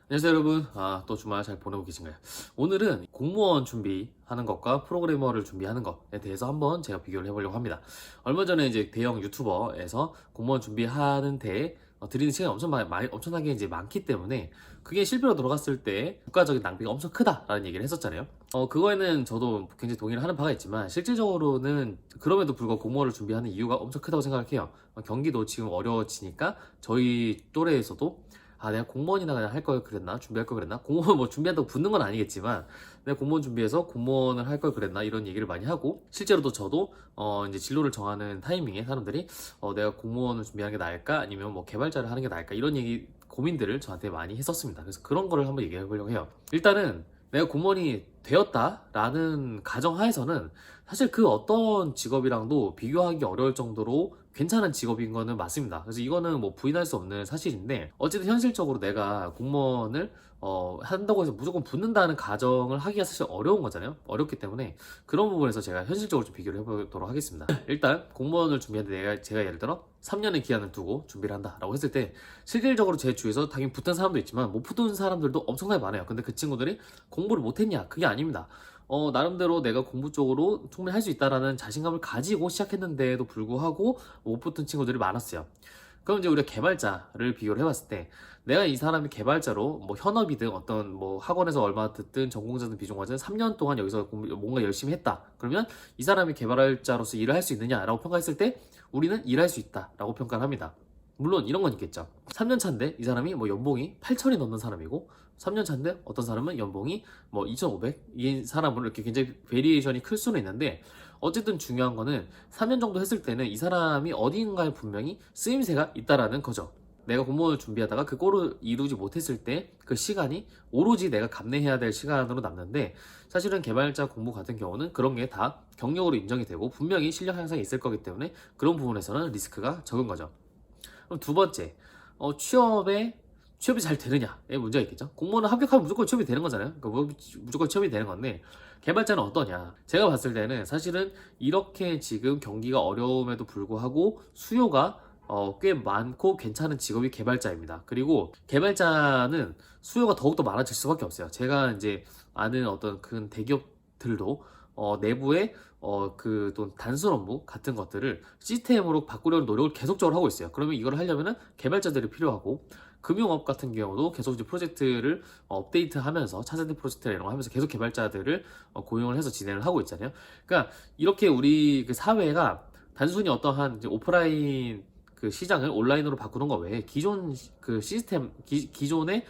안녕하세요 여러분. 또 주말 잘 보내고 계신가요? 오늘은 공무원 준비하는 것과 프로그래머를 준비하는 것에 대해서 한번 제가 비교를 해보려고 합니다. 얼마 전에 이제 대형 유튜버에서 공무원 준비하는데 드리는 시간이 엄청나게 이제 많기 때문에 그게 실패로 돌아갔을 때 국가적인 낭비가 엄청 크다라는 얘기를 했었잖아요. 그거에는 저도 굉장히 동의를 하는 바가 있지만 실질적으로는 그럼에도 불구하고 공무원을 준비하는 이유가 엄청 크다고 생각해요. 경기도 지금 어려워지니까 저희 또래에서도 내가 공무원이나 그냥 할 걸 그랬나? 준비할 걸 그랬나? 공무원 뭐 준비한다고 붙는 건 아니겠지만, 내가 공무원 준비해서 공무원을 할 걸 그랬나? 이런 얘기를 많이 하고, 실제로도 저도, 이제 진로를 정하는 타이밍에 사람들이, 내가 공무원을 준비하는 게 나을까? 아니면 뭐 개발자를 하는 게 나을까? 이런 고민들을 저한테 많이 했었습니다. 그래서 그런 거를 한번 얘기해 보려고 해요. 일단은, 내가 공무원이 되었다라는 가정하에서는 사실 그 어떤 직업이랑도 비교하기 어려울 정도로 괜찮은 직업인 거는 맞습니다. 그래서 이거는 뭐 부인할 수 없는 사실인데 어쨌든 현실적으로 내가 공무원을 한다고 해서 무조건 붙는다는 가정을 하기가 사실 어려운 거잖아요. 어렵기 때문에 그런 부분에서 제가 현실적으로 좀 비교를 해보도록 하겠습니다. 일단 공무원을 준비하는데 제가 예를 들어 3년의 기한을 두고 준비를 한다라고 했을 때 실질적으로 제 주위에서 당연히 붙은 사람도 있지만 못 붙은 사람들도 엄청나게 많아요. 근데 그 친구들이 공부를 못했냐? 그게 아닙니다. 나름대로 내가 공부 쪽으로 충분히 할 수 있다라는 자신감을 가지고 시작했는데도 불구하고 못 붙은 친구들이 많았어요. 그럼 이제 우리가 개발자를 비교를 해봤을 때 내가 이 사람이 개발자로 뭐 현업이든 어떤 뭐 학원에서 얼마 듣든 전공자든 비전공자든 3년 동안 여기서 뭔가 열심히 했다. 그러면 이 사람이 개발자로서 일을 할 수 있느냐라고 평가했을 때 우리는 일할 수 있다라고 평가를 합니다. 물론 이런 건 있겠죠. 3년 차인데 이 사람이 뭐 연봉이 8천이 넘는 사람이고 3년 차인데 어떤 사람은 연봉이 뭐 2,500? 이 사람은 이렇게 굉장히 베리에이션이 클 수는 있는데 어쨌든 중요한 거는 3년 정도 했을 때는 이 사람이 어딘가에 분명히 쓰임새가 있다라는 거죠. 내가 공무원을 준비하다가 그 꼴을 이루지 못했을 때 그 시간이 오로지 내가 감내해야 될 시간으로 남는데 사실은 개발자 공부 같은 경우는 그런 게 다 경력으로 인정이 되고 분명히 실력 향상이 있을 거기 때문에 그런 부분에서는 리스크가 적은 거죠. 그럼 두 번째, 취업이 잘 되느냐에 문제가 있겠죠. 공무원은 합격하면 무조건 취업이 되는 거잖아요. 그러니까 무조건 취업이 되는 건데 개발자는 어떠냐? 제가 봤을 때는 사실은 이렇게 지금 경기가 어려움에도 불구하고 수요가 꽤 많고 괜찮은 직업이 개발자입니다. 그리고 개발자는 수요가 더욱더 많아질 수밖에 없어요. 제가 이제 아는 어떤 큰 대기업들도 내부에 또 단순 업무 같은 것들을 시스템으로 바꾸려는 노력을 계속적으로 하고 있어요. 그러면 이걸 하려면은 개발자들이 필요하고 금융업 같은 경우도 계속 이제 프로젝트를 업데이트하면서 차세대 프로젝트 이런 거 하면서 계속 개발자들을 고용을 해서 진행을 하고 있잖아요. 그러니까 이렇게 우리 그 사회가 단순히 어떠한 이제 오프라인 그 시장을 온라인으로 바꾸는 것 외에 기존 그 시스템 기존의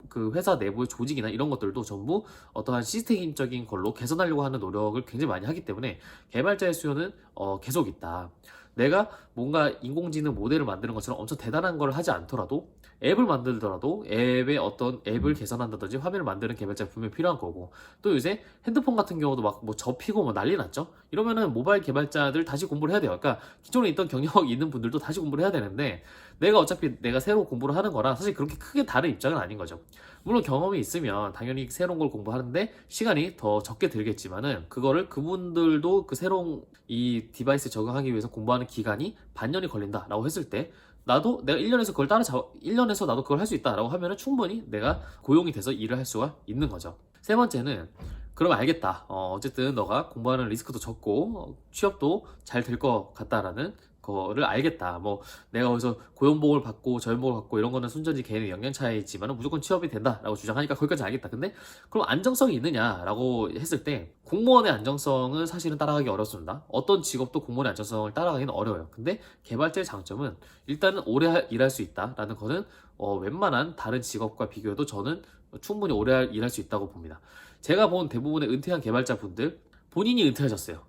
그 회사 내부의 조직이나 이런 것들도 전부 어떠한 시스템적인 걸로 개선하려고 하는 노력을 굉장히 많이 하기 때문에 개발자의 수요는 계속 있다. 내가 뭔가 인공지능 모델을 만드는 것처럼 엄청 대단한 걸 하지 않더라도 앱을 만들더라도 앱의 어떤 앱을 개선한다든지 화면을 만드는 개발자가 분명히 필요한 거고 또 요새 핸드폰 같은 경우도 막 뭐 접히고 뭐 난리 났죠. 이러면은 모바일 개발자들 다시 공부를 해야 돼요. 그러니까 기존에 있던 경력이 있는 분들도 다시 공부를 해야 되는데 내가 새로 공부를 하는 거랑 사실 그렇게 크게 다른 입장은 아닌 거죠. 물론 경험이 있으면 당연히 새로운 걸 공부하는데 시간이 더 적게 들겠지만은 그거를 그분들도 그 새로운 이 디바이스에 적응하기 위해서 공부하는 기간이 반년이 걸린다라고 했을 때 나도 내가 1년에서 1년에서 나도 그걸 할 수 있다라고 하면은 충분히 내가 고용이 돼서 일을 할 수가 있는 거죠. 세 번째는 그러면 알겠다. 어쨌든 너가 공부하는 리스크도 적고 취업도 잘 될 것 같다라는 거를 알겠다. 뭐 내가 거기서 고용보험을 받고 저연봉을 받고 이런 거는 순전히 개인의 역량 차이지만 무조건 취업이 된다라고 주장하니까 거기까지 알겠다. 근데 그럼 안정성이 있느냐라고 했을 때 공무원의 안정성은 사실은 따라가기 어렵습니다. 어떤 직업도 공무원의 안정성을 따라가기는 어려워요. 근데 개발자의 장점은 일단은 오래 일할 수 있다라는 거는 웬만한 다른 직업과 비교해도 저는 충분히 오래 일할 수 있다고 봅니다. 제가 본 대부분의 은퇴한 개발자분들 본인이 은퇴하셨어요.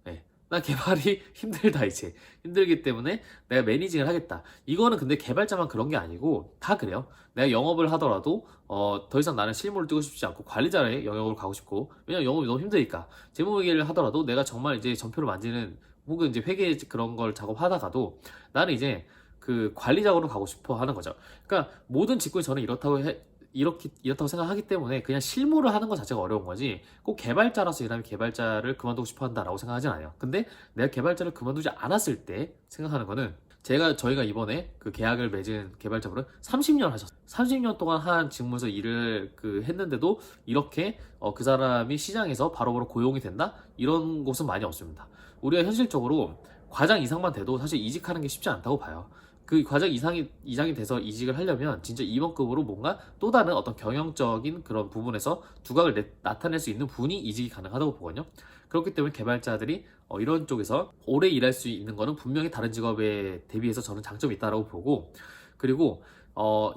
네. 나 개발이 힘들다 이제 힘들기 때문에 내가 매니징을 하겠다. 이거는 근데 개발자만 그런 게 아니고 다 그래요. 내가 영업을 하더라도 더 이상 나는 실무를 뛰고 싶지 않고 관리자의 영역으로 가고 싶고 왜냐면 영업이 너무 힘드니까 재무회계를 하더라도 내가 정말 이제 전표를 만지는 혹은 이제 회계 그런 걸 작업하다가도 나는 이제 그 관리자로 가고 싶어 하는 거죠. 그러니까 모든 직군이 저는 이렇다고 생각하기 때문에 그냥 실무를 하는 것 자체가 어려운 거지 꼭 개발자라서 일하면 개발자를 그만두고 싶어 한다라고 생각하진 않아요. 근데 내가 개발자를 그만두지 않았을 때 생각하는 거는 저희가 이번에 그 계약을 맺은 개발자분은 30년 하셨어요. 30년 동안 한 직무에서 일을 했는데도 이렇게 그 사람이 시장에서 바로바로 고용이 된다? 이런 곳은 많이 없습니다. 우리가 현실적으로 과장 이상만 돼도 사실 이직하는 게 쉽지 않다고 봐요. 그 과장 이상이 돼서 이직을 하려면 진짜 임원급으로 뭔가 또 다른 어떤 경영적인 그런 부분에서 두각을 나타낼 수 있는 분이 이직이 가능하다고 보거든요. 그렇기 때문에 개발자들이 이런 쪽에서 오래 일할 수 있는 거는 분명히 다른 직업에 대비해서 저는 장점이 있다고 보고, 그리고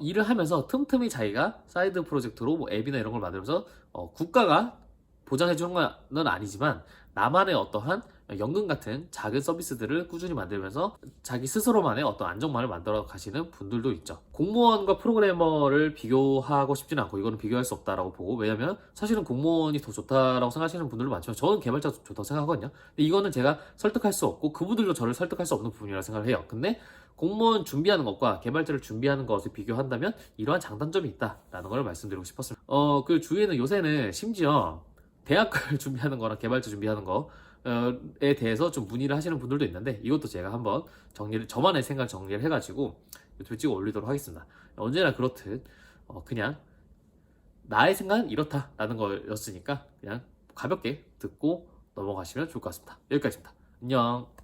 일을 하면서 틈틈이 자기가 사이드 프로젝트로 뭐 앱이나 이런 걸 만들면서 국가가 보장해 주는 건 아니지만 나만의 어떠한 연금 같은 작은 서비스들을 꾸준히 만들면서 자기 스스로만의 어떤 안정망을 만들어 가시는 분들도 있죠. 공무원과 프로그래머를 비교하고 싶지는 않고 이거는 비교할 수 없다라고 보고, 왜냐면 사실은 공무원이 더 좋다라고 생각하시는 분들도 많지만 저는 개발자도 좋다고 생각하거든요. 근데 이거는 제가 설득할 수 없고 그분들도 저를 설득할 수 없는 부분이라고 생각을 해요. 근데 공무원 준비하는 것과 개발자를 준비하는 것을 비교한다면 이러한 장단점이 있다라는 걸 말씀드리고 싶었습니다. 그 주위에는 요새는 심지어 대학을 준비하는 거랑 개발자 준비하는 거에 대해서 좀 문의를 하시는 분들도 있는데, 이것도 제가 한번 저만의 생각 정리를 해가지고 유튜브에 찍어 올리도록 하겠습니다. 언제나 그렇듯 그냥 나의 생각은 이렇다라는 거였으니까 그냥 가볍게 듣고 넘어가시면 좋을 것 같습니다. 여기까지입니다. 안녕.